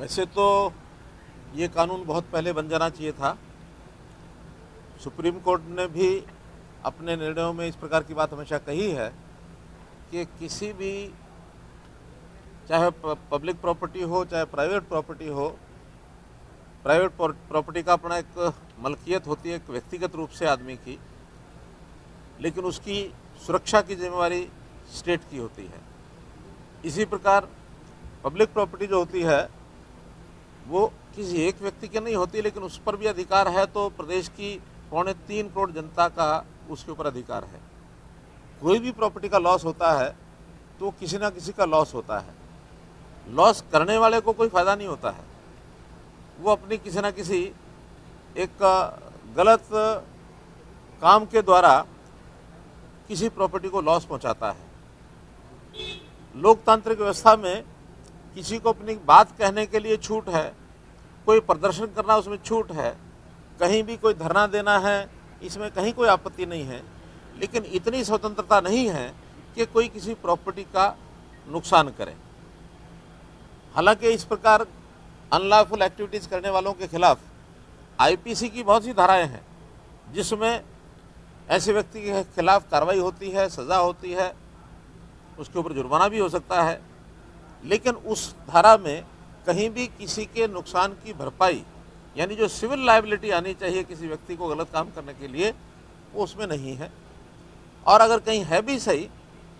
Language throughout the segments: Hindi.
वैसे तो ये कानून बहुत पहले बन जाना चाहिए था। सुप्रीम कोर्ट ने भी अपने निर्णयों में इस प्रकार की बात हमेशा कही है कि किसी भी, चाहे पब्लिक प्रॉपर्टी हो चाहे प्राइवेट प्रॉपर्टी हो, प्राइवेट प्रॉपर्टी का अपना एक मलकियत होती है, एक व्यक्तिगत रूप से आदमी की, लेकिन उसकी सुरक्षा की जिम्मेवारी स्टेट की होती है। इसी प्रकार पब्लिक प्रॉपर्टी जो होती है वो किसी एक व्यक्ति की नहीं होती, लेकिन उस पर भी अधिकार है तो प्रदेश की 3.25 करोड़ जनता का उसके ऊपर अधिकार है। कोई भी प्रॉपर्टी का लॉस होता है तो किसी ना किसी का लॉस होता है। लॉस करने वाले को कोई फ़ायदा नहीं होता है, वो अपनी किसी ना किसी एक गलत काम के द्वारा किसी प्रॉपर्टी को लॉस पहुंचाता है। लोकतांत्रिक व्यवस्था में किसी को अपनी बात कहने के लिए छूट है, कोई प्रदर्शन करना उसमें छूट है, कहीं भी कोई धरना देना है, इसमें कहीं कोई आपत्ति नहीं है, लेकिन इतनी स्वतंत्रता नहीं है कि कोई किसी प्रॉपर्टी का नुकसान करे। हालांकि इस प्रकार अनलॉफुल एक्टिविटीज़ करने वालों के खिलाफ आईपीसी की बहुत सी धाराएं हैं जिसमें ऐसे व्यक्ति के खिलाफ कार्रवाई होती है, सज़ा होती है, उसके ऊपर जुर्माना भी हो सकता है। लेकिन उस धारा में कहीं भी किसी के नुकसान की भरपाई, यानी जो सिविल लायबिलिटी आनी चाहिए किसी व्यक्ति को गलत काम करने के लिए, वो उसमें नहीं है। और अगर कहीं है भी सही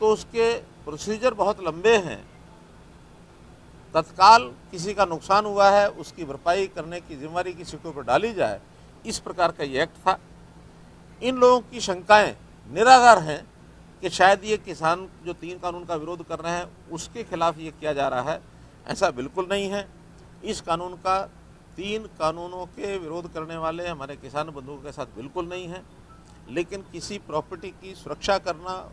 तो उसके प्रोसीजर बहुत लंबे हैं। तत्काल किसी का नुकसान हुआ है उसकी भरपाई करने की जिम्मेदारी किसी के ऊपर डाली जाए, इस प्रकार का ये एक्ट था। इन लोगों की शंकाएं निराधार हैं कि शायद ये किसान जो 3 कानून का विरोध कर रहे हैं उसके खिलाफ ये किया जा रहा है। ऐसा बिल्कुल नहीं है। इस कानून का 3 कानूनों के विरोध करने वाले हमारे किसान बंधुओं के साथ बिल्कुल नहीं है, लेकिन किसी प्रॉपर्टी की सुरक्षा करना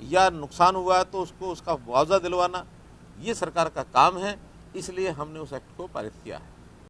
या नुकसान हुआ है तो उसको उसका मुआवजा दिलवाना ये सरकार का काम है, इसलिए हमने उस एक्ट को पारित किया है।